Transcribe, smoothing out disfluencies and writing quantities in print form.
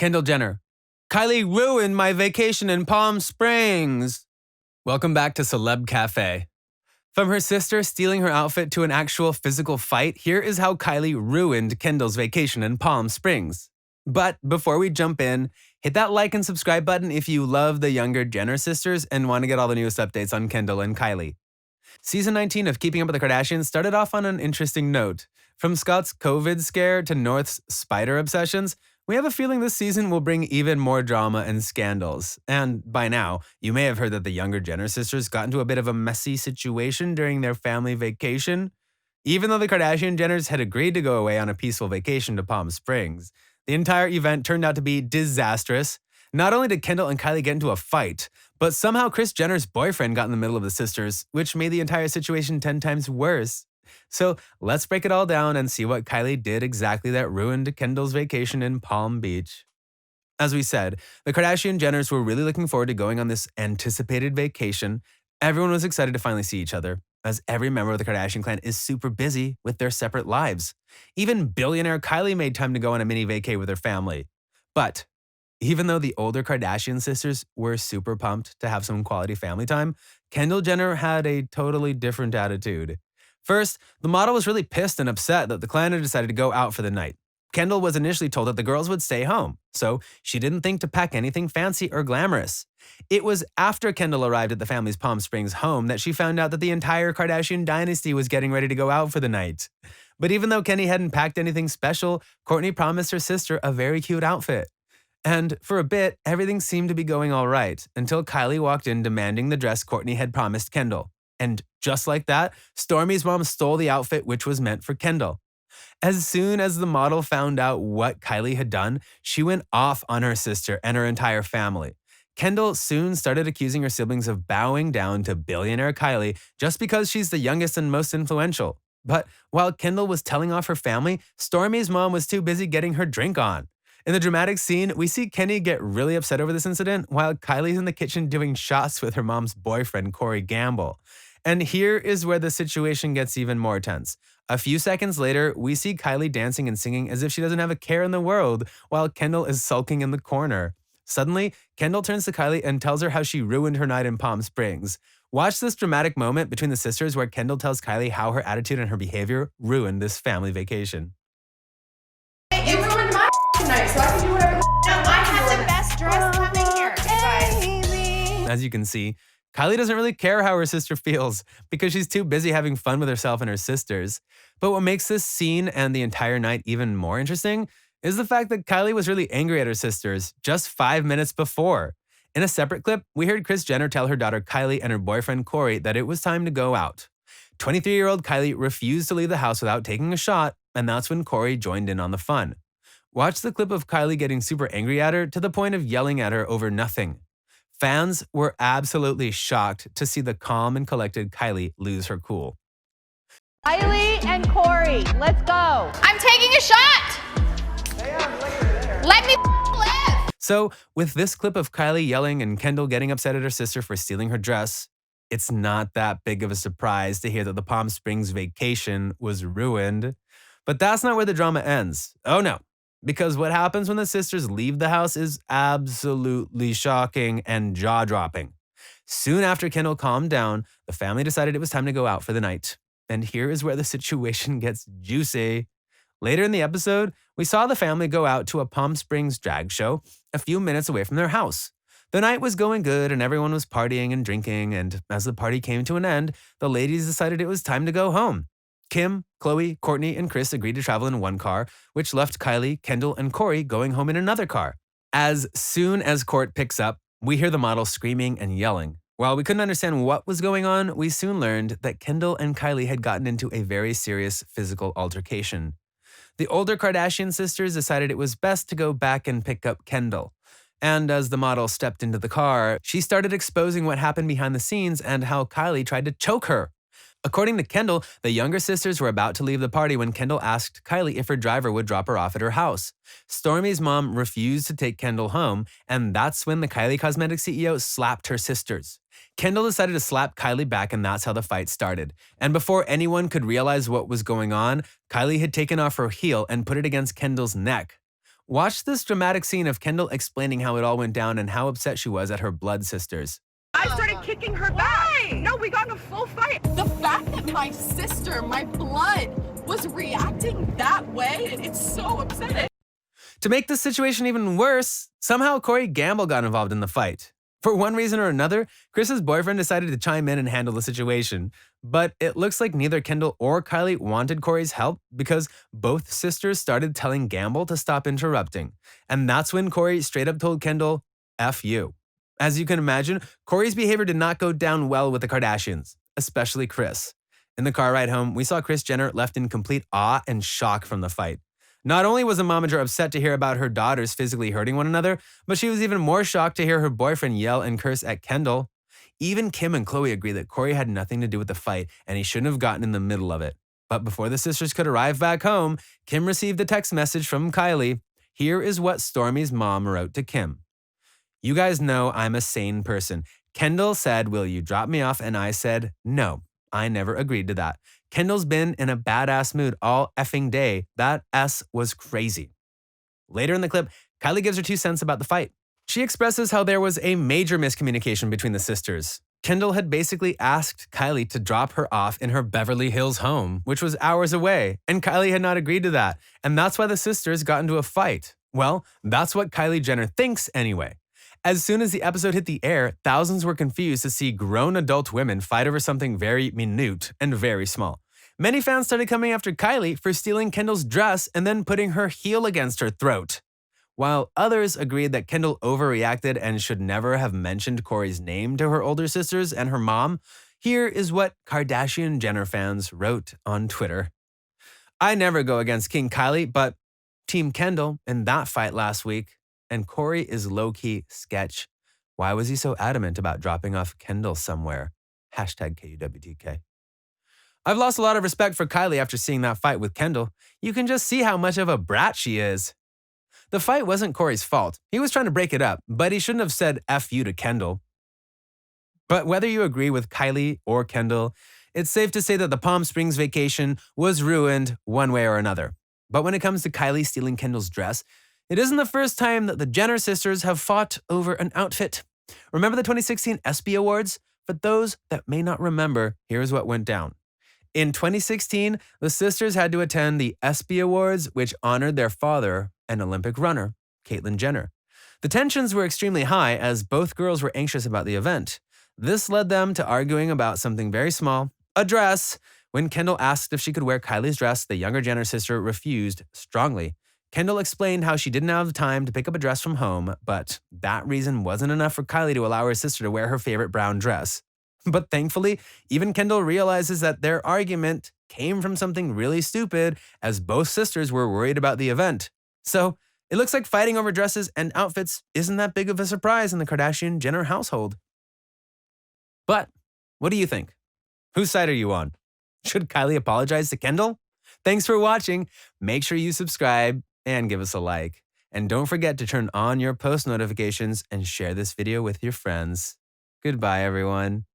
Kendall Jenner. Kylie ruined my vacation in Palm Springs. Welcome back to Celeb Cafe. From her sister stealing her outfit to an actual physical fight, here is how Kylie ruined Kendall's vacation in Palm Springs. But before we jump in, hit that like and subscribe button if you love the younger Jenner sisters and want to get all the newest updates on Kendall and Kylie. Season 19 of Keeping Up with the Kardashians started off on an interesting note. From Scott's COVID scare to North's spider obsessions, we have a feeling this season will bring even more drama and scandals. And by now, you may have heard that the younger Jenner sisters got into a bit of a messy situation during their family vacation. Even though the Kardashian-Jenners had agreed to go away on a peaceful vacation to Palm Springs, the entire event turned out to be disastrous. Not only did Kendall and Kylie get into a fight, but somehow Kris Jenner's boyfriend got in the middle of the sisters, which made the entire situation 10 times worse. So let's break it all down and see what Kylie did exactly that ruined Kendall's vacation in Palm Beach. As we said, the Kardashian-Jenners were really looking forward to going on this anticipated vacation. Everyone was excited to finally see each other, as every member of the Kardashian clan is super busy with their separate lives. Even billionaire Kylie made time to go on a mini vacay with her family. But even though the older Kardashian sisters were super pumped to have some quality family time, Kendall Jenner had a totally different attitude. First, the model was really pissed and upset that the clan had decided to go out for the night. Kendall was initially told that the girls would stay home, so she didn't think to pack anything fancy or glamorous. It was after Kendall arrived at the family's Palm Springs home that she found out that the entire Kardashian dynasty was getting ready to go out for the night. But even though Kenny hadn't packed anything special, Kourtney promised her sister a very cute outfit. And for a bit, everything seemed to be going all right, until Kylie walked in demanding the dress Kourtney had promised Kendall. And just like that, Stormi's mom stole the outfit which was meant for Kendall. As soon as the model found out what Kylie had done, she went off on her sister and her entire family. Kendall soon started accusing her siblings of bowing down to billionaire Kylie just because she's the youngest and most influential. But while Kendall was telling off her family, Stormi's mom was too busy getting her drink on. In the dramatic scene, we see Kenny get really upset over this incident while Kylie's in the kitchen doing shots with her mom's boyfriend, Corey Gamble. And here is where the situation gets even more tense. A few seconds later, we see Kylie dancing and singing as if she doesn't have a care in the world, while Kendall is sulking in the corner. Suddenly, Kendall turns to Kylie and tells her how she ruined her night in Palm Springs. Watch this dramatic moment between the sisters where Kendall tells Kylie how her attitude and her behavior ruined this family vacation. It ruined my night, so I can do whatever. No, I had the best dress coming here, you guys. As you can see, Kylie doesn't really care how her sister feels because she's too busy having fun with herself and her sisters. But what makes this scene and the entire night even more interesting is the fact that Kylie was really angry at her sisters just 5 minutes before. In a separate clip, we heard Kris Jenner tell her daughter Kylie and her boyfriend Corey that it was time to go out. 23-year-old Kylie refused to leave the house without taking a shot, and that's when Corey joined in on the fun. Watch the clip of Kylie getting super angry at her to the point of yelling at her over nothing. Fans were absolutely shocked to see the calm and collected Kylie lose her cool. Kylie and Corey, let's go. I'm taking a shot. Let me live. So, with this clip of Kylie yelling and Kendall getting upset at her sister for stealing her dress, it's not that big of a surprise to hear that the Palm Springs vacation was ruined. But that's not where the drama ends. Oh no. Because what happens when the sisters leave the house is absolutely shocking and jaw-dropping. Soon after Kendall calmed down, the family decided it was time to go out for the night. And here is where the situation gets juicy. Later in the episode, we saw the family go out to a Palm Springs drag show a few minutes away from their house. The night was going good and everyone was partying and drinking, and as the party came to an end, the ladies decided it was time to go home. Kim, Khloe, Kourtney, and Kris agreed to travel in one car, which left Kylie, Kendall, and Corey going home in another car. As soon as Kourt picks up, we hear the model screaming and yelling. While we couldn't understand what was going on, we soon learned that Kendall and Kylie had gotten into a very serious physical altercation. The older Kardashian sisters decided it was best to go back and pick up Kendall. And as the model stepped into the car, she started exposing what happened behind the scenes and how Kylie tried to choke her. According to Kendall, the younger sisters were about to leave the party when Kendall asked Kylie if her driver would drop her off at her house. Stormi's mom refused to take Kendall home, and that's when the Kylie Cosmetics CEO slapped her sisters. Kendall decided to slap Kylie back, and that's how the fight started. And before anyone could realize what was going on, Kylie had taken off her heel and put it against Kendall's neck. Watch this dramatic scene of Kendall explaining how it all went down and how upset she was at her blood sisters. I started kicking her back. No, we got in a full fight. The fact that my sister, my blood, was reacting that way, it's so upsetting. To make the situation even worse, somehow Corey Gamble got involved in the fight. For one reason or another, Chris's boyfriend decided to chime in and handle the situation. But it looks like neither Kendall or Kylie wanted Corey's help because both sisters started telling Gamble to stop interrupting. And that's when Corey straight up told Kendall, F you. As you can imagine, Corey's behavior did not go down well with the Kardashians, especially Kris. In the car ride home, we saw Kris Jenner left in complete awe and shock from the fight. Not only was the momager upset to hear about her daughters physically hurting one another, but she was even more shocked to hear her boyfriend yell and curse at Kendall. Even Kim and Khloe agree that Corey had nothing to do with the fight and he shouldn't have gotten in the middle of it. But before the sisters could arrive back home, Kim received a text message from Kylie. Here is what Stormi's mom wrote to Kim. You guys know I'm a sane person. Kendall said, will you drop me off? And I said, no, I never agreed to that. Kendall's been in a badass mood all effing day. That S was crazy. Later in the clip, Kylie gives her 2 cents about the fight. She expresses how there was a major miscommunication between the sisters. Kendall had basically asked Kylie to drop her off in her Beverly Hills home, which was hours away, and Kylie had not agreed to that. And that's why the sisters got into a fight. Well, that's what Kylie Jenner thinks anyway. As soon as the episode hit the air, thousands were confused to see grown adult women fight over something very minute and very small. Many fans started coming after Kylie for stealing Kendall's dress and then putting her heel against her throat. While others agreed that Kendall overreacted and should never have mentioned Corey's name to her older sisters and her mom, here is what Kardashian-Jenner fans wrote on Twitter. I never go against King Kylie, but Team Kendall in that fight last week. And Corey is low-key sketch. Why was he so adamant about dropping off Kendall somewhere? Hashtag KUWTK. I've lost a lot of respect for Kylie after seeing that fight with Kendall. You can just see how much of a brat she is. The fight wasn't Corey's fault. He was trying to break it up, but he shouldn't have said F you to Kendall. But whether you agree with Kylie or Kendall, it's safe to say that the Palm Springs vacation was ruined one way or another. But when it comes to Kylie stealing Kendall's dress, it isn't the first time that the Jenner sisters have fought over an outfit. Remember the 2016 ESPY Awards? For those that may not remember, here's what went down. In 2016, the sisters had to attend the ESPY Awards, which honored their father, an Olympic runner, Caitlyn Jenner. The tensions were extremely high as both girls were anxious about the event. This led them to arguing about something very small, a dress. When Kendall asked if she could wear Kylie's dress, the younger Jenner sister refused strongly. Kendall explained how she didn't have time to pick up a dress from home, but that reason wasn't enough for Kylie to allow her sister to wear her favorite brown dress. But thankfully, even Kendall realizes that their argument came from something really stupid, as both sisters were worried about the event. So it looks like fighting over dresses and outfits isn't that big of a surprise in the Kardashian-Jenner household. But what do you think? Whose side are you on? Should Kylie apologize to Kendall? Thanks for watching. Make sure you subscribe and give us a like. And don't forget to turn on your post notifications and share this video with your friends. Goodbye, everyone.